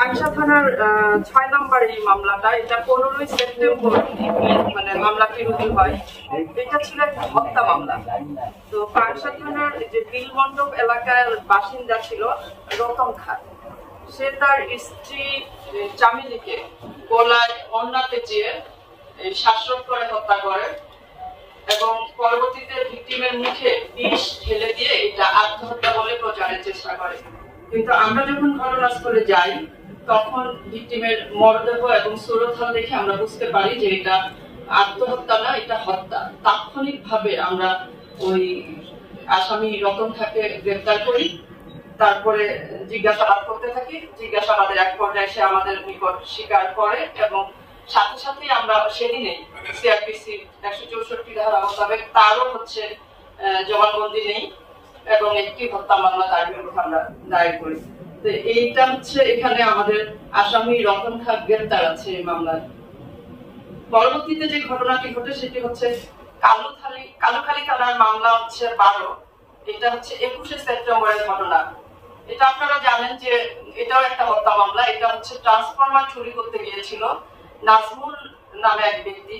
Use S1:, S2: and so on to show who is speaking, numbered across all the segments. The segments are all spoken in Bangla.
S1: আয়শা থানার ৬ নম্বর এই মামলাটা, এটা ১৫ই সেপ্টেম্বর মানে মামলাটি রুজু হয়। এটা ছিল একটা হত্যা মামলা। তো আয়শা থানার যে বিলমণ্ডপ এলাকার বাসিন্দা ছিল রতন খান, সে তার স্ত্রী চামেলিকে গলায় ওড়না পেঁচিয়ে শ্বাসরোধ করে হত্যা করে এবং পরবর্তীতে ভিকটিমের মুখে বিষ ঢেলে দিয়ে এটা আত্মহত্যা বলে প্রচারের চেষ্টা করে। কিন্তু আমরা যখন ঘটনাস্থলে যাই তখন ভিকটিমের মরদেহ এবং সুরতহাল দেখে আমরা বুঝতে পারি যে এটা আত্মহত্যা না, এটা হত্যা। তাৎক্ষণিকভাবে আমরা ওই আসামি রতন খানকে গ্রেফতার করি, তারপরে জিজ্ঞাসাবাদ করতে থাকি। জিজ্ঞাসাবাদের এক পর্যায়ে সে আমাদের নিকট স্বীকার করে এবং সাথে সাথেই আমরা সেদিনে সিআরপিসি ১৬৪ ধারা মোতাবেক তারও জবানবন্দি নেই এবং একটি হত্যা মামলা তার বিরুদ্ধে আমরা দায়ের করি। তো এইটা এখানে আমাদের আসামি রতন খান গ্রেফতার আছে এই মামলায়। পরবর্তীতে যে ঘটনাটি ঘটে সেটি কালুখালী থানার মামলা ১২। এটা ২১শে সেপ্টেম্বরের ঘটনা। এটা আপনারা জানেন যে এটাও একটা হত্যা মামলা। এটা ট্রান্সফরমার চুরি করতে গিয়েছিল নাজমুল নামে এক ব্যক্তি।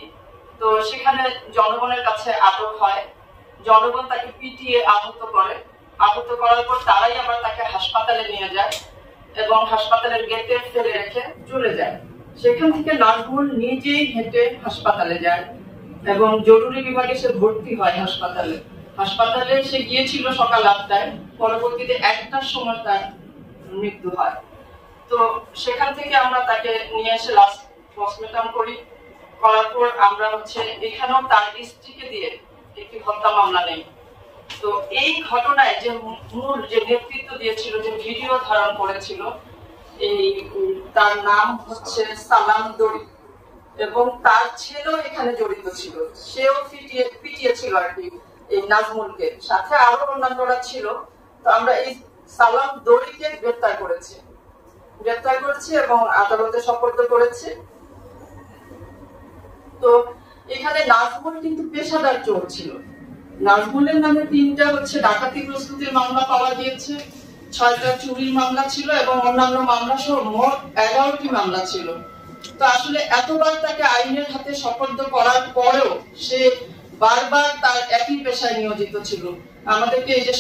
S1: তো সেখানে জনগণের কাছে আটক হয়, জনগণ তাকে পিটিয়ে আহত করে। আহত করার পর তারাই আবার তাকে হাসপাতালে নিয়ে যায় এবং হাসপাতালের গেটে ফেলে রেখে চলে যায়। সেখান থেকে নাজমুল নিজেই হেঁটে হাসপাতালে যায় এবং জরুরি বিভাগে সে ভর্তি হয় হাসপাতালে সে গিয়েছিল সকাল ৮টায়, পরবর্তীতে ১টার সময় তার মৃত্যু হয়। তো সেখান থেকে আমরা তাকে নিয়ে এসে লাস্ট পোস্টমর্টম করার পর আমরা এখানেও তার স্ত্রীকে দিয়ে একটি হত্যা মামলা নেই। তো এই ঘটনায় যে মূল যে নেতৃত্ব দিয়েছিল, যে ভিডিও ধারণ করেছিল, তার নাম সালাম দড়ি এবং তার ছেলেও এখানে জড়িত ছিল। সেও পিটিয়েছিল আর কি এই নাজমুলকে, সাথে আরো অন্যান্যরা ছিল। তো আমরা এই সালাম দড়িকে গ্রেফতার করেছি এবং আদালতে সোপর্দ করেছি। তো এখানে নাজমুল কিন্তু পেশাদার চোর ছিল। নাজমুলের নামে ৩টা ডাকাতি প্রস্তুতির মামলা পাওয়া গিয়েছে, ৬টা চুরির মামলা ছিল এবং অন্যান্য মামলা সহ মোট ১১টি মামলা ছিল। তো আসলে এতবার তাকে আইনের হাতে সোপর্দ করার পরেও সে বারবার তার একই পেশায় নিয়োজিত ছিল। আমাদেরকে এই যে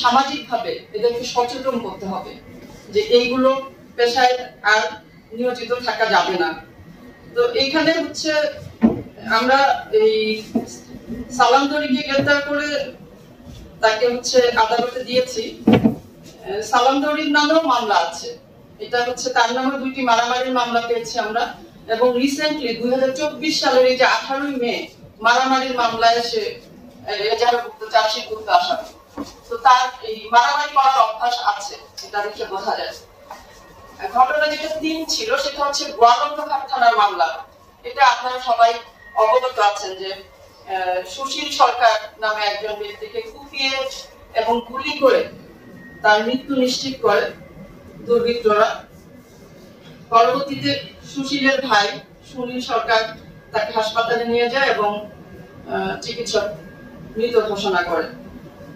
S1: সামাজিক ভাবে এদেরকে সচেতন করতে হবে যে এইগুলো পেশায় আর নিয়োজিত থাকা যাবে না। তো এইখানে আমরা এই সালাম দড়িকে গ্রেফতার করে তাকে আদালতে দিয়েছি। সালাম দড়ির নামেও মামলা আছে। এটা তার নামে ২টি মারামারির মামলা পেয়েছি আমরা এবং রিসেন্টলি ২০২৪ সালের এই যে ১৮ই মে মারামারির মামলায় এসে এজাহারভুক্ত চার্জশিটভুক্ত আসামি। তো তার এই মারামারি করার অভ্যাস আছে, এটা দেখে বোঝা যায়। ঘটনা যেটা ৩ ছিল সেটা গোয়ালন্দঘাট থানার মামলা। এটা আপনারা সবাই অবগত আছেন যে সুশীল সরকার নামে একজন ব্যক্তিকে কুপিয়ে এবং গুলি করে তার মৃত্যু নিশ্চিত করে দুর্বৃত্তরা। পরবর্তীতে সুশীলের ভাই সুনীল সরকার তাকে হাসপাতালে নিয়ে যায় এবং চিকিৎসক মৃত ঘোষণা করে।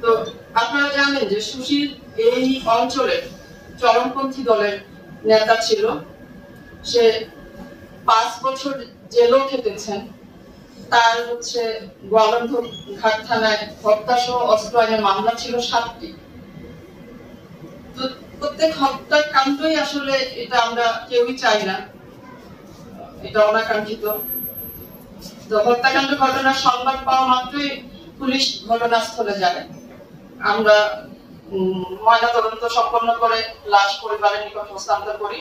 S1: তো আপনারা জানেন যে সুশীল এই অঞ্চলের চরমপন্থী দলের নেতা ছিল। সে ৫ বছর জেলও খেটেছেন। তার গোয়ালন্দঘাট থানায় হত্যা সহ অস্ত্র আইনের মামলা ছিল ৭টি। তো প্রত্যেক হত্যাকাণ্ডই আসলে এটা আমরা কেউই চাই না, এটা অনাকাঙ্ক্ষিত। তো হত্যাকাণ্ড ঘটনার সংবাদ পাওয়া মাত্রই পুলিশ ঘটনাস্থলে যায়। আমরা ময়নাতদন্ত সম্পন্ন করে লাশ পরিবারের নিকট হস্তান্তর করি।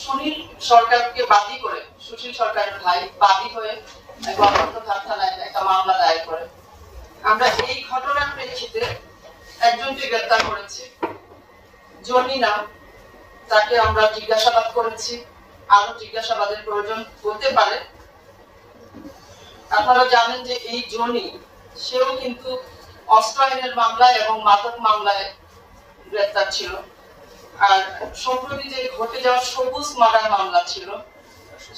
S1: সুনীল সরকারকে বাদী করে সুশীল সরকারের ভাই বাদী হয়ে গোয়ালন্দঘাট থানায় একটা মামলা দায়ের করে। আমরা এই ঘটনার প্রেক্ষিতে একজনকে গ্রেফতার করেছি, জনি নাম। তাকে আমরা জিজ্ঞাসাবাদ করেছি, আরো জিজ্ঞাসাবাদের প্রয়োজন হতে পারে। আপনারা জানেন যে এই জনি সেও কিন্তু অস্ত্র আইনের মামলায় এবং মাদক মামলায় গ্রেফতার ছিল। আর সম্প্রতি যে ঘটে যাওয়া সবুজ মার্ডার মামলা ছিল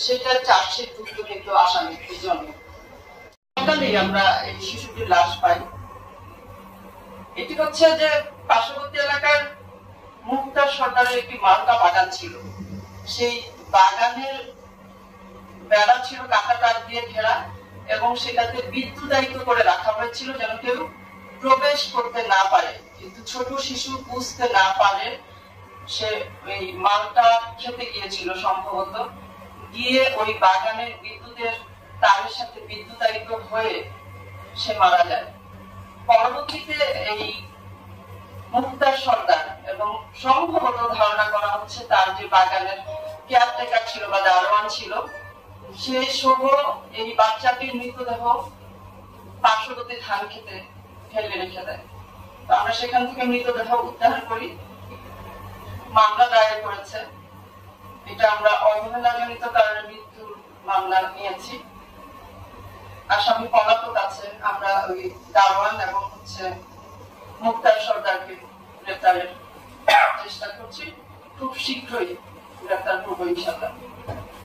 S1: সেটার চার্জশিটভুক্ত কিন্তু আসামি এই জন্য। সকালেই আমরা এই শিশুটির লাশ পাই। এটি যে পার্শ্ববর্তী এলাকার মুক্তার সরকারের একটি মালটা বাগান ছিল। সেই বাগানের বেড়া ছিল কাঁটা তার দিয়ে ঘেরা এবং সেটাতে বিদ্যুতায়িত করে রাখা হয়েছিল যেন কেউ প্রবেশ করতে না পারে, কিন্তু ছোট শিশু বুঝতে না পারে। সে ওই মালটা খেতে গিয়েছিল সম্ভবত, গিয়ে ওই বাগানের বিদ্যুতের তারের সাথে বিদ্যুতায়িত হয়ে সে মারা যায়। পরবর্তীতে এই মুক্তার সর্দার এবং সম্ভবত ধারণা করা হচ্ছে তার যে বাগানের কেয়ারটেকার ছিল বা দারোয়ান ছিল, সে সহ এই বাচ্চাটির মৃতদেহ পার্শ্ববর্তী ধান খেতে ফেলে রেখে দেয়। তো আমরা সেখান থেকে মৃতদেহ উদ্ধার করি, মামলা দায়ের করেছে। এটা আমরা অবহেলাজনিত কারণে মৃত্যুর মামলা নিয়েছি। আসামি পলাতক আছে। আমরা ওই দারোয়ান এবং মুক্তার সর্দারকে গ্রেপ্তারের চেষ্টা করছি। খুব শীঘ্রই গ্রেপ্তার করবো ইনশাআল্লাহ।